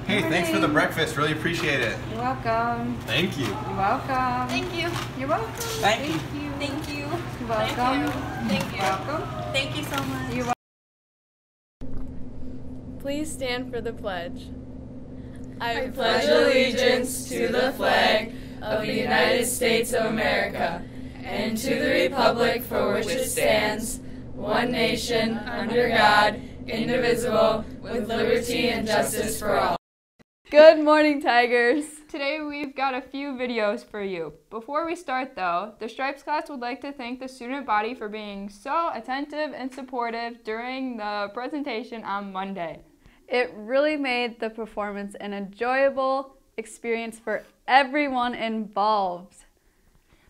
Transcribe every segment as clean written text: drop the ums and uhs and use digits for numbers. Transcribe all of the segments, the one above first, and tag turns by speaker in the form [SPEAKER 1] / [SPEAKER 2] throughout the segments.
[SPEAKER 1] Hey, thanks for the breakfast. Really appreciate it.
[SPEAKER 2] You're welcome.
[SPEAKER 1] Thank you.
[SPEAKER 2] You're welcome.
[SPEAKER 3] Thank you.
[SPEAKER 2] You're welcome.
[SPEAKER 4] Thank you.
[SPEAKER 3] Thank you.
[SPEAKER 2] You're welcome.
[SPEAKER 3] Thank you.
[SPEAKER 2] Welcome.
[SPEAKER 3] Thank you so much.
[SPEAKER 2] You're welcome.
[SPEAKER 5] Please stand for the pledge.
[SPEAKER 6] I pledge allegiance to the flag of the United States of America and to the republic for which it stands, one nation, under God, indivisible, with liberty and justice for all.
[SPEAKER 5] Good morning, Tigers. Today we've got a few videos for you. Before we start though, the Stripes class would like to thank the student body for being so attentive and supportive during the presentation on Monday. It really made the performance an enjoyable experience for everyone involved.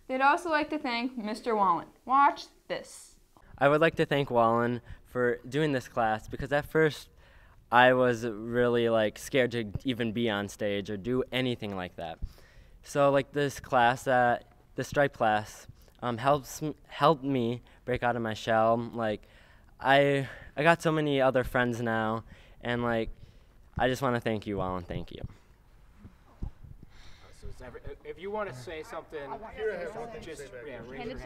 [SPEAKER 5] They'd also like to thank Mr. Wallen. Watch this.
[SPEAKER 7] I would like to thank Wallen for doing this class because at first I was really scared to even be on stage or do anything like that. So this class, the Stripe class, helped me break out of my shell. I got so many other friends now, and I just want to thank you, Wallen. Thank you.
[SPEAKER 8] So if you want to say something, just raise your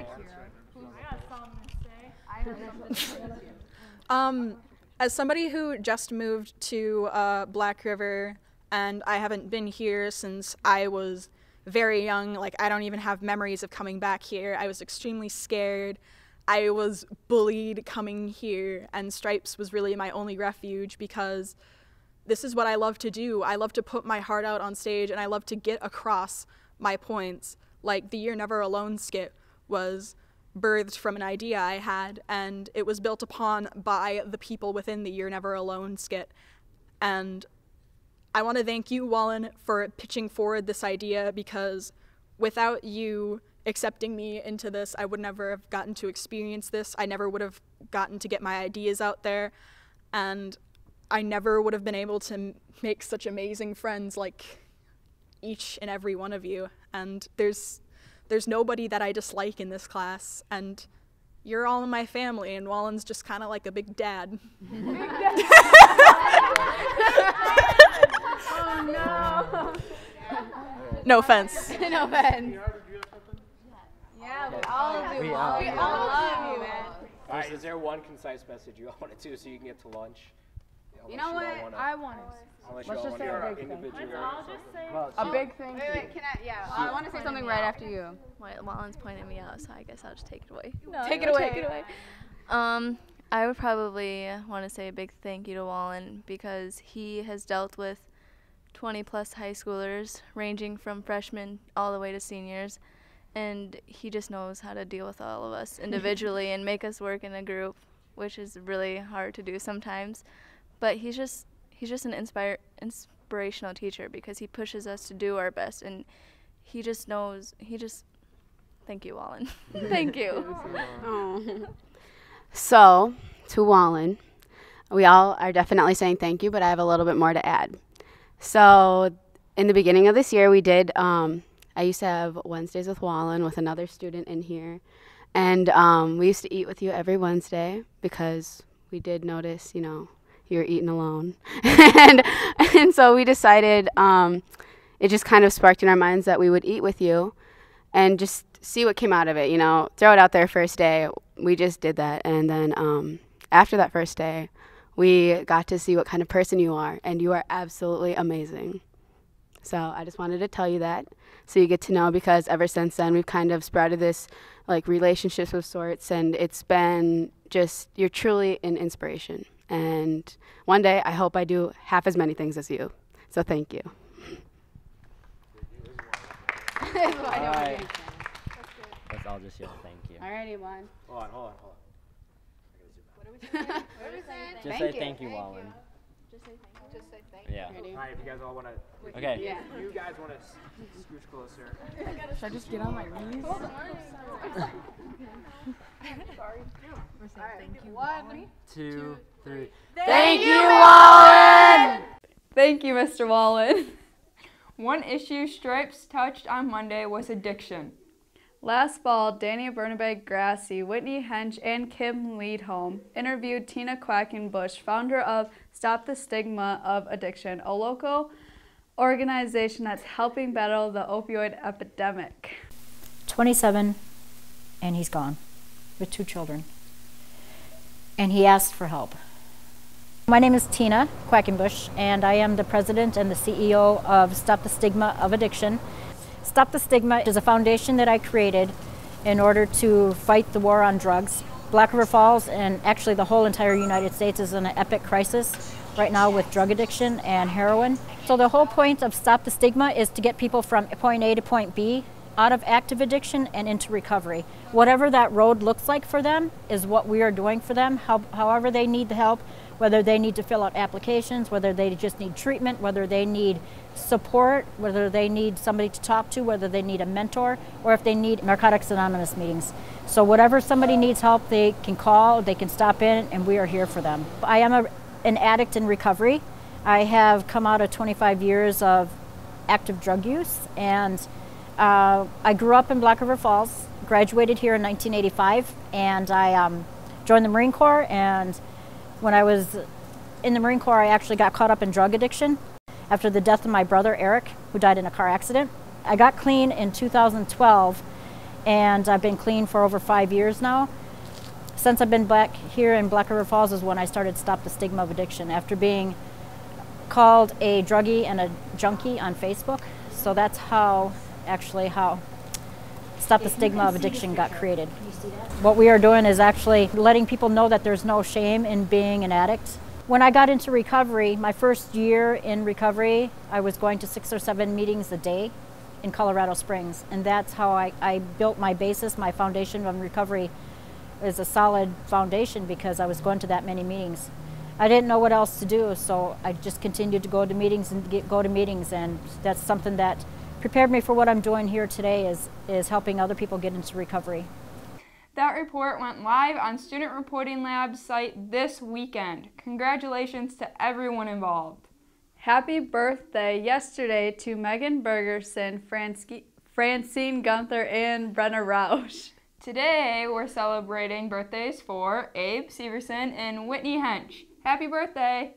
[SPEAKER 8] hand.
[SPEAKER 9] As somebody who just moved to Black River, and I haven't been here since I was very young, I don't even have memories of coming back here. I was extremely scared. I was bullied coming here, and Stripes was really my only refuge because this is what I love to do. I love to put my heart out on stage, and I love to get across my points. The You're Never Alone skit was birthed from an idea I had, and it was built upon by the people within the You're Never Alone skit. And I want to thank you, Wallen, for pitching forward this idea, because without you accepting me into this, I would never have gotten to experience this. I never would have gotten to get my ideas out there, and I never would have been able to make such amazing friends like each and every one of you. And there's nobody that I dislike in this class, and you're all in my family, and Wallen's just kind of like a big dad.
[SPEAKER 5] Oh no!
[SPEAKER 9] No offense.
[SPEAKER 5] No offense. Yeah, we all do. We all love you, man.
[SPEAKER 8] All right, is there one concise message you all want to do so you can get to lunch?
[SPEAKER 5] You know what? I want to.
[SPEAKER 8] Let's just say a big thing.
[SPEAKER 5] A big thing.
[SPEAKER 2] Wait, can I? Yeah, I want to say something right after you.
[SPEAKER 10] Wallen's pointing me out, so I guess I'll just take it away.
[SPEAKER 5] No, take it away.
[SPEAKER 10] Take it away. I would probably want to say a big thank you to Wallen because he has dealt with 20+ high schoolers, ranging from freshmen all the way to seniors, and he just knows how to deal with all of us individually and make us work in a group, which is really hard to do sometimes. But he's just an inspirational teacher because he pushes us to do our best, and he just knows. Thank you, Wallen. Thank you.
[SPEAKER 11] So, to Wallen, we all are definitely saying thank you, but I have a little bit more to add. So, in the beginning of this year, we did, I used to have Wednesdays with Wallen with another student in here, and we used to eat with you every Wednesday because we did notice, you were eating alone. and so we decided, it just kind of sparked in our minds that we would eat with you and just see what came out of it, throw it out there first day. We just did that. And then after that first day, we got to see what kind of person you are, and you are absolutely amazing. So I just wanted to tell you that so you get to know, because ever since then we've kind of sprouted this relationships of sorts, and it's been just, you're truly an inspiration. And one day I hope I do half as many things as you. So thank you.
[SPEAKER 7] Alright. Let's all just yell thank you.
[SPEAKER 2] Alrighty, one.
[SPEAKER 8] Hold on.
[SPEAKER 2] What are we saying?
[SPEAKER 7] Just say thank you, Wallen.
[SPEAKER 2] Just say thank you. Just say thank you.
[SPEAKER 7] Yeah.
[SPEAKER 8] All right, if you guys all want to.
[SPEAKER 7] Okay.
[SPEAKER 2] Yeah.
[SPEAKER 8] You guys want to scooch closer.
[SPEAKER 5] Should I just get on my knees?
[SPEAKER 2] Sorry.
[SPEAKER 5] We're saying thank you.
[SPEAKER 2] 1,
[SPEAKER 7] 2, 3.
[SPEAKER 11] Thank you, Wallen!
[SPEAKER 5] Thank you, Mr. Wallen. One issue Stripes touched on Monday was addiction. Last fall, Danny Bernabé Grassi, Whitney Hench, and Kim Leadholm interviewed Tina Quackenbush, founder of Stop the Stigma of Addiction, a local
[SPEAKER 4] organization that's helping battle the opioid epidemic.
[SPEAKER 12] 27, and he's gone with 2 children. And he asked for help. My name is Tina Quackenbush, and I am the president and the CEO of Stop the Stigma of Addiction. Stop the Stigma is a foundation that I created in order to fight the war on drugs. Black River Falls, and actually the whole entire United States, is in an epic crisis right now with drug addiction and heroin. So the whole point of Stop the Stigma is to get people from point A to point B out of active addiction and into recovery. Whatever that road looks like for them is what we are doing for them, however they need the help, whether they need to fill out applications, whether they just need treatment, whether they need support, whether they need somebody to talk to, whether they need a mentor, or if they need Narcotics Anonymous meetings. So whatever somebody needs help, they can call, they can stop in, and we are here for them. I am an addict in recovery. I have come out of 25 years of active drug use, and I grew up in Black River Falls, graduated here in 1985, and I joined the Marine Corps. And when I was in the Marine Corps, I actually got caught up in drug addiction after the death of my brother Eric, who died in a car accident. I got clean in 2012, and I've been clean for over 5 years now. Since I've been back here in Black River Falls is when I started Stop the Stigma of Addiction, after being called a druggie and a junkie on Facebook. So that's how Stop the Stigma of Addiction got created. What we are doing is actually letting people know that there's no shame in being an addict. When I got into recovery, my first year in recovery, I was going to 6 or 7 meetings a day in Colorado Springs. And that's how I built my basis, my foundation of recovery is a solid foundation because I was going to that many meetings. I didn't know what else to do, so I just continued to go to meetings, and that's something that prepared me for what I'm doing here today, is helping other people get into recovery.
[SPEAKER 5] That report went live on Student Reporting Lab's site this weekend. Congratulations to everyone involved.
[SPEAKER 4] Happy birthday yesterday to Megan Bergerson, Francine Gunther, and Brenna Rausch.
[SPEAKER 5] Today we're celebrating birthdays for Abe Severson and Whitney Hench. Happy birthday!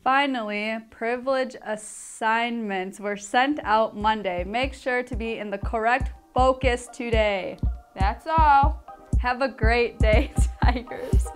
[SPEAKER 4] Finally, privilege assignments were sent out Monday. Make sure to be in the correct focus today.
[SPEAKER 5] That's all.
[SPEAKER 4] Have a great day, Tigers.